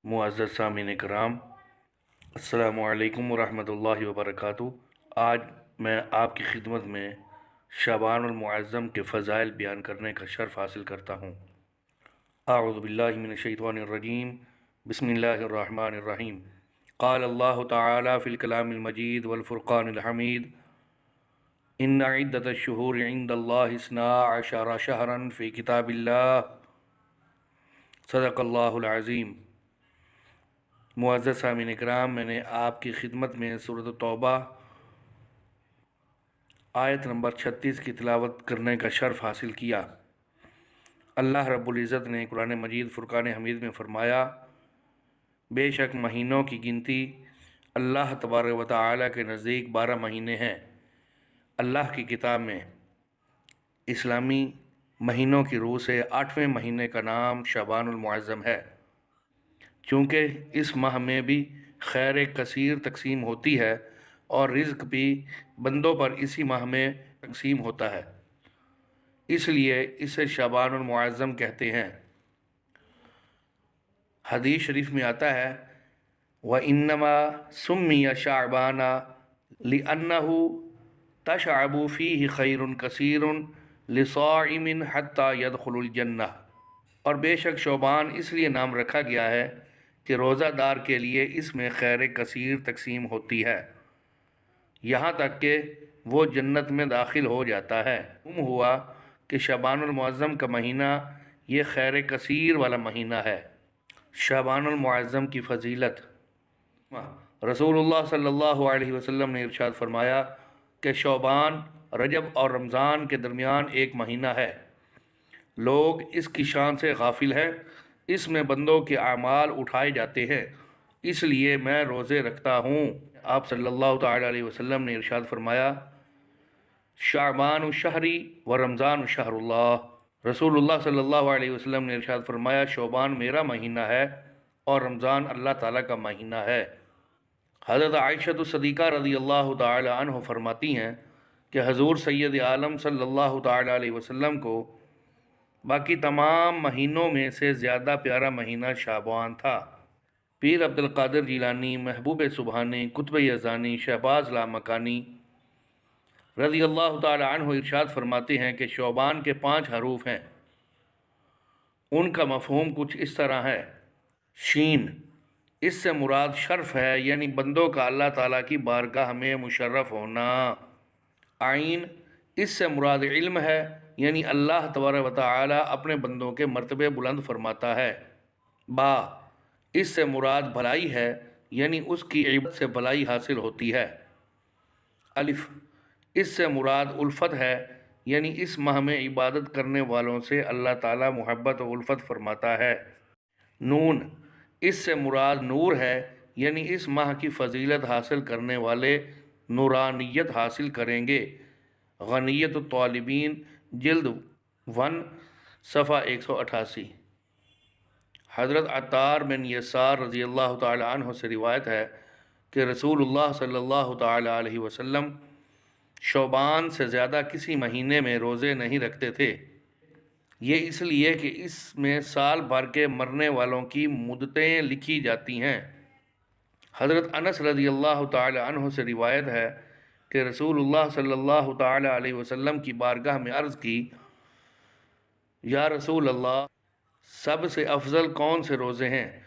मुअज़्ज़ज़ सामीन कराम, अस्सलामु अलैकुम वरहमतुल्लाहि वबरकातुहू। आज मैं आपकी खिदमत में शाबानुल मुअज़्ज़म के फ़ज़ाइल बयान करने का शर्फ़ हासिल करता हूँ। अऊज़ु बिल्लाहि मिनश शैतानिर रजीम, बिस्मिल्लाहिर रहमानिर रहीम। क़ाल अल्लाहु तआला फ़िल कलामिल मजीद वल फ़ुरक़ानिल हमीद, इन्ना इद्दतश शुहूरि इंदल्लाहि इस्ना अशरा शहरन फ़ी किताबिल्लाह, सदक़ल्लाहुल अज़ीम। मुअज़्ज़ज़ सामीन इकराम, मैंने आपकी खिदमत में सूरत तौबा आयत नंबर 36 की तिलावत करने का शर्फ़ हासिल किया। अल्लाह रब्बुल इज़्ज़त ने कुरान मजीद फ़ुरक़ान हमीद में फ़रमाया, बेशक महीनों की गिनती अल्लाह तबारक व तआला के नज़दीक 12 महीने हैं। अल्लाह की किताब में इस्लामी महीनों की रूह से 8वें महीने का नाम शाबानुल मुअज़्ज़म है। चूँकि इस माह में भी खैर कसीर तकसीम होती है और रिज़्क़ भी बंदों पर इसी माह में तकसीम होता है, इसलिए इसे शाबानुल मुअज़्ज़म कहते हैं। हदीस शरीफ में आता है, व इन्नमा सुम्मिया शाबाना लिअन्नहु तशअबु फ़ीहि खैरुन कसीरुन लिसाइमिन हत्ता यदखुलुल जन्नह। और बेशक शोबान इसलिए नाम रखा गया है कि रोज़ादार के लिए इसमें खैर कसीर तकसीम होती है, यहाँ तक कि वो जन्नत में दाखिल हो जाता है। हुआ कि शाबानुल मुअज़्ज़म का महीना ये खैर कसीर वाला महीना है। शाबानुल मुअज़्ज़म की फ़जीलत, रसूलुल्लाह सल्लल्लाहु अलैहि वसल्लम ने इरशाद फरमाया कि शोबान, रजब और रमज़ान के दरमियान एक महीना है। लोग इसकी शान से गाफिल हैं। इसमें बंदों के अमाल उठाए जाते हैं, इसलिए मैं रोज़े रखता हूँ। आप सल्लल्लाहु तआला अलैहि वसल्लम ने इरशाद फरमाया, शाबानु शहरी व रमज़ान शहरुल्लाह। रसूलुल्लाह सल्लल्लाहु अलैहि वसल्लम ने इरशाद फरमाया, शोबान मेरा महीना है और रमज़ान अल्लाह ताला का महीना है। हज़रत आयशा सदीक़ा रज़ियल्लाहु तआला अन्हा फरमाती हैं कि हज़ूर सैयद आलम सल्लल्लाहु तआला अलैहि वसल्लम को बाकी तमाम महीनों में से ज़्यादा प्यारा महीना शाबान था। पीर अब्दुल कादिर जिलानी, महबूब सुबहानी, कुतुब यज़ानी, शहबाज लामकानी रज़ियल्लाहु तआला अन्हु इरशाद फरमाते हैं कि शोबान के 5 हरूफ हैं। उनका मफ़हूम कुछ इस तरह है। शीन, इससे मुराद शर्फ़ है, यानी बंदों का अल्लाह ताला की बारगाह में मुशर्रफ होना। आइन, इससे मुराद इल्म है, यानी अल्लाह तबारक व तआला अपने बंदों के मर्तबे बुलंद फरमाता है। बा, इससे मुराद भलाई है, यानी उसकी इबादत से भलाई हासिल होती है। अलिफ, इससे मुराद उल्फत है, यानी इस माह में इबादत करने वालों से अल्लाह ताला मोहब्बत व उल्फत फरमाता है। नून, इससे मुराद नूर है, यानी इस माह की फ़जीलत हासिल करने वाले नूरानियत हासिल करेंगे। गनियत तालिबीन, जिल्द 1 सफ़ा 188। हज़रत अत्तार बिन यसार रज़ियल्लाहु तआला अन्हु से रिवायत है कि रसूलुल्लाह सल्लल्लाहु तआला अलैहि वसल्लम शोबान से ज़्यादा किसी महीने में रोज़े नहीं रखते थे। ये इसलिए कि इसमें साल भर के मरने वालों की मुद्दतें लिखी जाती हैं। हज़रत अनस रज़ियल्लाहु तआला अन्हु से रिवायत है कि रसूलुल्लाह सल्लल्लाहु तआला अलैहि वसल्लम की बारगाह में अर्ज़ की, या रसूल अल्लाह, सबसे अफजल कौन से रोज़े हैं?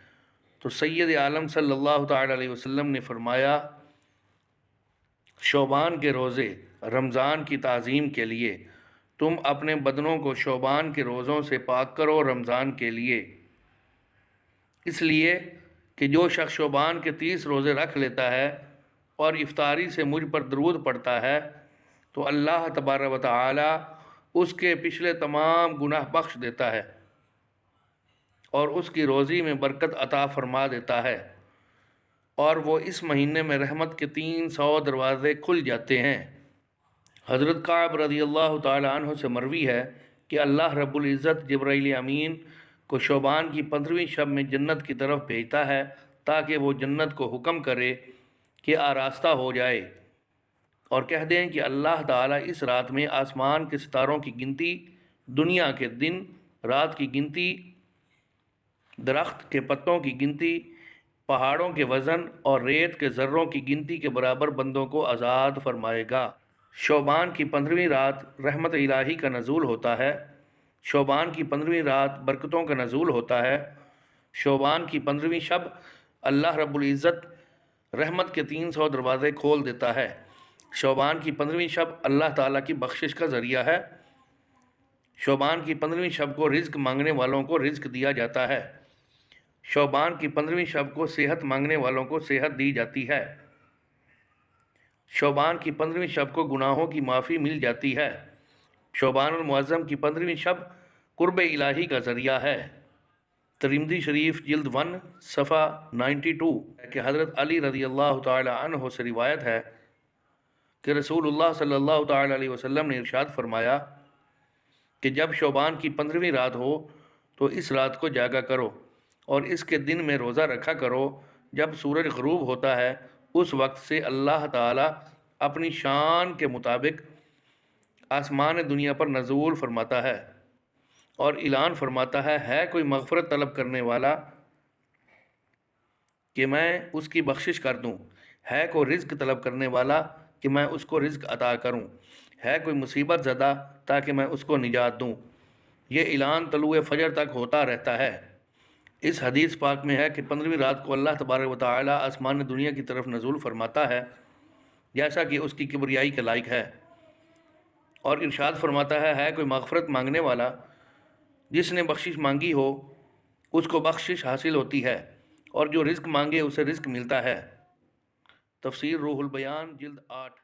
तो सैयद आलम सल्लल्लाहु तआला अलैहि वसल्लम ने फरमाया, शोबान के रोज़े रमज़ान की ताज़ीम के लिए। तुम अपने बदनों को शोबान के रोज़ों से पाक करो रमज़ान के लिए, इसलिए कि जो शख्स शोबान के 30 रोज़े रख लेता है और इफ्तारी से मुझ पर दरूद पढ़ता है, तो अल्लाह तबारक व तआला उसके पिछले तमाम गुनाह बख्श देता है और उसकी रोज़ी में बरकत अता फरमा देता है, और वो इस महीने में रहमत के 300 दरवाज़े खुल जाते हैं। हज़रत काब रज़ियल्लाहु तआला अन्हु से मरवी है कि अल्लाह रब्बुल इज़्ज़त जिब्राइल अमीन को शोबान की 15वीं शब में जन्नत की तरफ भेजता है, ताकि वो जन्नत को हुक्म करे कि आरास्ता हो जाए और कह दें कि अल्लाह ताला इस रात में आसमान के सितारों की गिनती, दुनिया के दिन रात की गिनती درخت کے پتوں کی گنتی، پہاڑوں کے وزن اور ریت کے ذروں کی گنتی کے برابر بندوں کو آزاد فرمائے گا۔ شعبان کی 15ویں رات رحمت الہی کا نزول ہوتا ہے۔ شعبان کی 15ویں رات برکتوں کا نزول ہوتا ہے۔ شعبان کی 15ویں شب اللہ رب العزت رحمت کے 300 دروازے کھول دیتا ہے۔ شعبان کی 15ویں شب اللہ تعالیٰ کی بخشش کا ذریعہ ہے۔ شعبان کی 15ویں شب کو رزق مانگنے والوں کو رزق دیا جاتا ہے۔ شعبان کی 15ویں شب کو صحت مانگنے والوں کو صحت دی جاتی ہے۔ شعبان کی 15ویں شب کو گناہوں کی معافی مل جاتی ہے۔ شعبان المعظم کی 15ویں شب قرب الہی کا ذریعہ ہے۔ ترمذی شریف جلد 1 صفحہ 92 کہ حضرت علی رضی اللہ تعالی عنہ سے روایت ہے کہ رسول اللہ صلی اللہ تعالی علیہ وسلم نے ارشاد فرمایا کہ جب شعبان کی 15ویں رات ہو تو اس رات کو جاگا کرو اور اس کے دن میں روزہ رکھا کرو۔ جب سورج غروب ہوتا ہے اس وقت سے اللہ تعالیٰ اپنی شان کے مطابق آسمان دنیا پر نزول فرماتا ہے اور اعلان فرماتا ہے کوئی مغفرت طلب کرنے والا کہ میں اس کی بخشش کر دوں، ہے کوئی رزق طلب کرنے والا کہ میں اس کو رزق عطا کروں، ہے کوئی مصیبت زدہ تاکہ میں اس کو نجات دوں۔ یہ اعلان طلوع فجر تک ہوتا رہتا ہے۔ اس حدیث پاک میں ہے کہ 15ویں رات کو اللہ تبارک و تعالیٰ آسمان دنیا کی طرف نزول فرماتا ہے جیسا کہ اس کی کبریائی کے لائق ہے، اور ارشاد فرماتا ہے کوئی مغفرت مانگنے والا جس نے بخشش مانگی ہو اس کو بخشش حاصل ہوتی ہے، اور جو رزق مانگے اسے رزق ملتا ہے۔ تفسیر روح البیان جلد 8